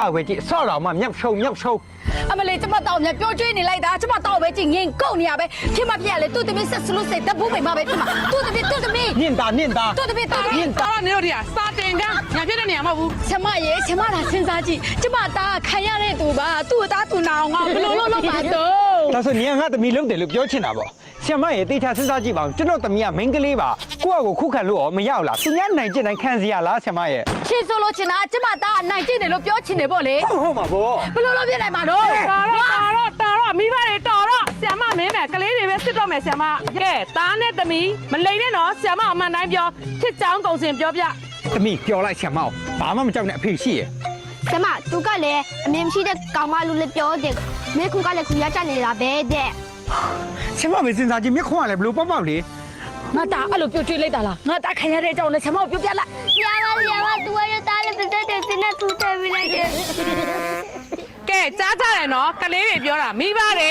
တောက်ပဲကြည့်ဆော့တော်မှမြောက်ရှုံအမလေးကျမတောက်မြပြောကျွေးနေလိုက်တာကျမတောက်ပဲကြည့်ငင်ကုန်နေရပဲဖြစ်မဖြစ်ရလေသူ့သမီးဆက်စလို့စိတ်တပူးမိမပဲဖြစ်မှာသူ့သမီးနင့်တာသူ့သမီးနင်တာနေတော့ဒီစာတင်ကညာဖြစ်တဲ့နေရာမဟုတ်ဘူးကျမသာစဉ်းစားကြည့်ကျမသားခံရတဲ့သူပါသူ့အသားသူနာအောင်ငါဘလို့လုပ်ပါတော့ဒါဆိုနင်ကငါသမီးလုံးတယ်လို့ပြောချင်တာပေါ့ဆရာမရဲ့တေချာစဉ်းစားကြည့်ပါဦးကျွန်တော်သမီးကမိန်းကလေးပါကိုယ့်အကိုခုခံလို့ရောမရဘူးလားသူများနိုင်ကျင်တိုင်းခံစီရလားဆရာမရဲ့ရှင်းဆိုလို့ချင်တာကျမသားနိုင်ကျင်တယ်လို့ပြောချင်တယ်ပေါ့လေဟုတ်မှာပေါ့ဘလို့လုပ်ပြနိုင်မှာတော့တော်မိဘတွေတော်တော့ဆရာမမင်းမယ်ကလေးတွေပဲစစ်တော့မယ်ဆရာမကဲသားနဲ့သမီးမလိမ့်နဲ့နော်ဆရာမအမှန်တိုင်းပြောချစ်ချောင်းကုန်စင်ပြောပြသမီးပြောလိုက်ဆရာမဘာမှမကြောက်နဲ့အဖေရှိရဲ့ဆရာမသူကလည်းအမြင်မရှိတဲ့ကောင်မလူလည်းပြောတယ်မင်းခုကလည်းခုရကြနေတာပဲတဲ့ဆရာမမစဉ်းစားကြည့်မြခွန်းကလည်းဘလို့ပေါက်လေငါသားအဲ့လိုပြောကျွေးလိုက်တာလားငါသားခံရတဲ့အကြောင်းနဲ့ဆရာမကိုပြောပြလိုက်ဆရာမသူကရတာလည်းပြတ်တဲ့စနေသူတယ်ပြီးလိုက်တယ်ကဲကြားကြတယ်နော်ကလေးတွေပြောတာမိဘတွေ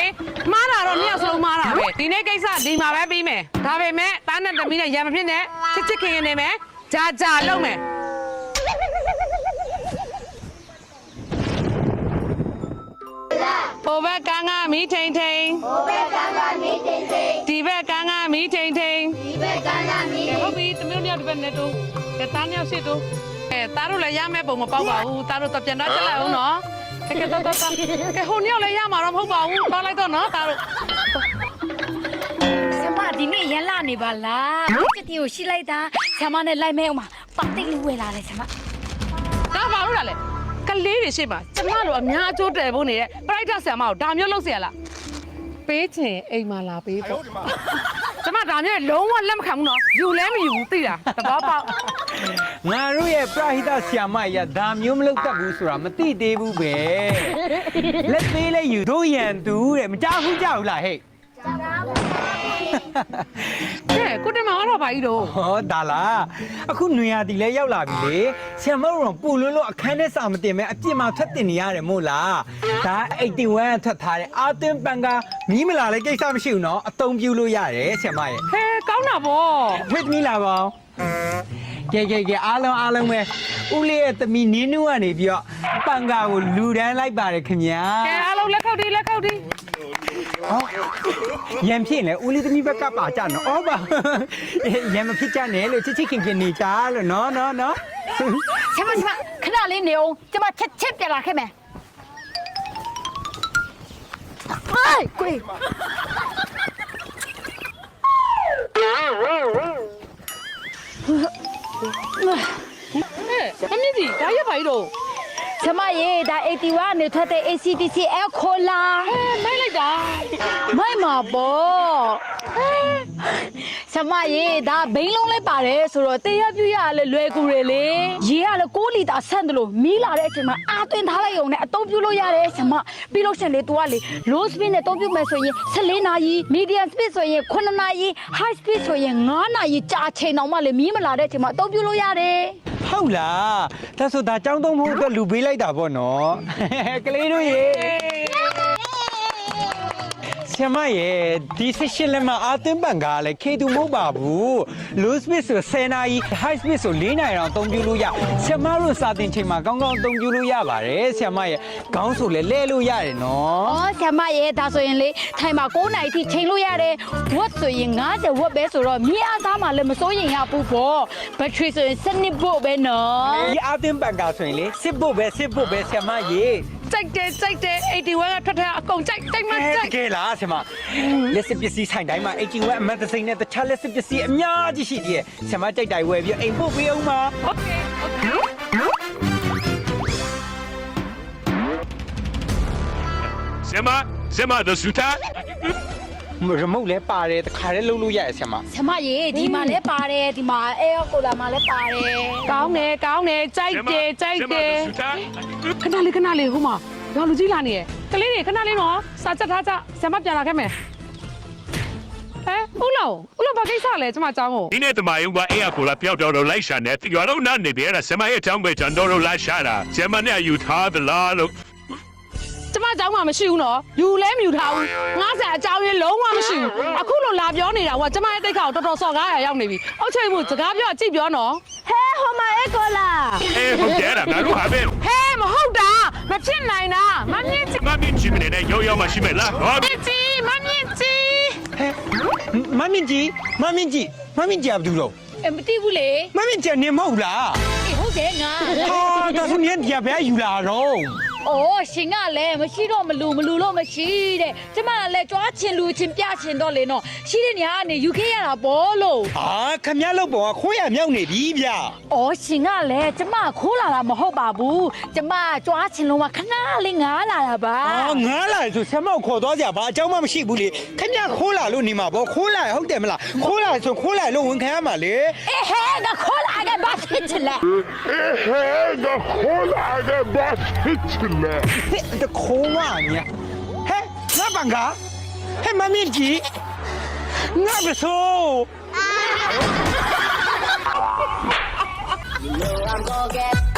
မှားတာတော့နှစ်ယောက်စလုံးမှားတာပဲဒီနေ့ကိစ္စဒီမှာပဲပြီးမယ်ဒါပေမဲ့သားနဲ့သမီးနဲ့ရံမဖြစ်နဲ့ချစ်ခင်နေမယ်ကြာလုံးမယ်ဟိုဘက်ကန်းကမီးထိန်ဒီဘက်ကန်းကမီးထိန်ဟုတ်ပြီသမီးတို့ဒီဘက်နဲ့တူကသားနှစ်ယောက်ရှိတူသားတို့လည်းရမယ့်ပုံမပေါက်ပါဘူးသားတို့တော့ပြန်တော့ချက်လိုက်အောင်နော်ကဲတော့ကဲဟိုနှစ်ယောက်လည်းရမှာတော့မဟုတ်ပါဘူးပေါက်လိုက်တော့နော်သားတို့ဆရာမဒီနေ့ရန်လာနေပါလားချစ်တီကိုရှိလိုက်တာဆရာမနဲ့လိုက်မဲအောင်ပါပတ်တိတ်လေးဝယ်လာတယ်ဆရာမဒါပါလို့လားကလေးတွေရှိပါကျမတို့အများအကျိုးတယ်ဖို့နေတဲ့ပရိုက်တာဆရာမကိုဒါမျိုးလုပ်เสียလားပေးချင်အိမ်မှာလာပေးပေါ့ကျမဒါမျိုးလုံးဝလက်မခံဘူးနော်ယူလဲမယူဘူးသိလားသဘောပေါက်ငါတို့ရဲ့ပရဟိတဆရာမရဒါမျိုးမလုပ်တတ်ဘူးဆိုတာမသိသေးဘူးပဲလက်သေးလဲယူတို့ရန်သူတဲ့မကြောက်ဘူးကြောက်လားဟဲ့ကဲကိုတင်မအောင်တော့ပါကြီးတော့ဟောဒါလားအခုနွေရာတီလဲရောက်လာပြီလေဆရာမတို့ပူလွန်းလို့အခန်းထဲစာမတင်မဲအပြစ်မှာထွက်တင်နေရတယ်မို့လားဒါ81ထွက်ထားတဲ့အာသင်ပန်ကမီးမလာလဲကိစ္စမရှိဘူးနော်အသုံးပြုလို့ရတယ်ဆရာမရဲ့ဟဲကောင်းတာဗောဝစ်မီလာပါကဲအားလုံးပဲဦးလေးရဲ့သမီးနင်းနူးကနေပြီးတော့ပန်ကာကိုလူတန်းလိုက်ပါတယ်ခင်ဗျာကဲအားလုံးလက်ခောက်တီးရံဖြစ်လေဦးလေးသမီးဘက်ကပါကြနော်ဩပါရံမဖြစ်ကြနဲ့လို့ချစ်ခင်နေကြလို့နော်ဆရာမခဏလေးနေအောင်ကျမချက်ပြလာခဲ့မယ်ဟိုက်ကိုမမီဒီဒါရပါကြီးတော့ကျမရေဒါ81နေထွက်တဲ့ ACDC အခေါ်လာမိုက်လိုက်တာမိုက်မှာပေါ့ကျမရေဒါဘိန်းလုံးလေးပါတယ်ဆိုတော့တရားပြရလဲလွယ်ကူတယ်လေရေကလည်း6လီတာဆန့်တယ်လို့မီးလာတဲ့အချိန်မှာအာသွင်းထားလိုက်ရုံနဲ့အသုံးပြုလို့ရတယ်ကျမပြီးလို့ရှင်လေ तू ကလေ low speed နဲ့အသုံးပြုမယ်ဆိုရင်14နာရီ medium speed ဆိုရင်9နာရီ high speed ဆိုရင်9နာရီကြာချိန်တောင်မှလေမီးမလာတဲ့အချိန်မှာအသုံးပြုလို့ရတယ်ဟုတ်လားဒါဆိုဒါចောင်းသုံးဖို့အတွက်လူပေးလိုက်တာပေါ့နော်ကလေးတို့ရေဆရာမရဲ့ဒီဆက်လက်မှာအာသင်ပန်ကလည်းခေတူမဟုတ်ပါဘူး low speed ဆို10နာရီ high speed ဆို4နာရီအောင်အသုံးပြုလို့ရဆရာမတို့စာသင်ချိန်မှာကောင်းကောင်းအသုံးပြုလို့ရပါတယ်ဆရာမရဲ့ခေါင်းဆိုလည်းလဲလို့ရတယ်နော်ဆရာမရဲ့ဒါဆိုရင်လေထိုင်မှာ9နာရီထိချိန်လို့ရတယ်ဝတ်ဆိုရင်90ဝတ်ပဲဆိုတော့မြေအားသားမှလည်းမစိုးရင်ရဘူးပေါ့ဘက်ထရီဆိုရင်7voltပဲနော်ဒီအာသင်ပန်ကဆိုရင်လေ10voltပဲဆရာမရဲ့ကြိုက်တယ်81ကထွက်ထားအကုန်ကြိုက်မှကြိုက်ကဲလားဆရာမလက်စစ်ပစ္စည်းဆိုင်တိုင်းမှာ81အမတ်တစိမ့်နဲ့တခြားလက်စစ်ပစ္စည်းအများကြီးရှိသေးတယ်ဆရာမကြိုက်တိုင်းဝယ်ပြီးအိမ်ပို့ပေးအောင်ပါโอเคဆရာမတို့စူတာရမုတ်လည်းပါတယ်တခါတည်းလှုပ်လို့ရတယ်ဆရာမဆရာမရေဒီမှာလည်းပါတယ်ဒီမှာအဲကိုလာမှာလည်းပါတယ်ကောင်းတယ်ကြိုက်တယ်ခဏလေးဟိုမှာတော့လူကြီးလာနေရယ်ကလေးတွေခဏလေးနော်စာချက်ထားကြဆရာမပြန်လာခဲ့မယ်ဦးလောဘာကိစ္စလဲကျမအကြောင်းကိုဒီနေ့တမယုံကအေးအကိုလာပျောက်တော့လိုက်ရှာနေရွာတော့နားနေပြီအဲ့ဒါဆရာမရဲ့အကြောင်းပဲကျွန်တော်တို့လာရှာတာဆရာမနဲ့ယူထားသလားလို့ကျမအကြောင်းမှမရှိဘူးနော်ယူလဲမယူထားဘူးငါ့ဆန်အကြောင်းရင်းလုံးဝမရှိဘူးအခုလိုလာပြောနေတာကကျမရဲ့တိတ်ခါကိုတော်တော်စော်ကားရရောက်နေပြီအောက်ချိန်မှုစကားပြောကြည့်ပြောနော်ဟဲဟိုမှာအေကိုလာဟုတ်တယ်အဲ့ဒါငါတို့ဟာပဲမဟုတ်တာင ဖြစ်နိုင်တာမမြင့်ကြီး မမြင့်ကြီးမနေနဲ့ရောမရှိမဲ့လားဟော မြင့်ကြီးမမြင့်ကြီး မမင်းကြီးကဘာတူတော့ မသိဘူးလေ မမင်းကြီးနေမဟုတ်လား ဟုတ်တယ်ငါ ဟာဒါဆိုရင်ဒီဘယ်ယူလာတော့ အော်ရှင်ကလည်းမရှိတော့မလူလို့မရှိတဲ့ကျမကလည်းကြွားချင်လူချင်းပြချင်တော့လေနော်ရှိတဲ့နေရာကနေယူခဲ့ရတာပေါ့လို့ ဟာခမရလောက်ပေါ်ကခိုးရမြောက်နေပြီဗျာ အော်ရှင်ကလည်းကျမခိုးလာတာမဟုတ်ပါဘူးကျမကြွားချင်လုံးကခဏလေးငားလာတာပါ အာငားလာဆိုဆမောက်ခေါ်သွားကြဘာအကြောင်းမှမရှိဘူးလေခမရခိုးလာလို့နေမှာပေါ့ခိုးလာဟုတ်တယ်မလားခိုးလာဆိုခိုးလာလို့ဝန်ခံရမှာလေ အေးဟဲငါခိုးလာခဲ့ဘာဖြစ်ချင်လဲ da cola de batitla တခိုးဝညာဟဲ့ငါပန်ကဟဲ့မမင်းကြီးငါပစိုး I'm gonna get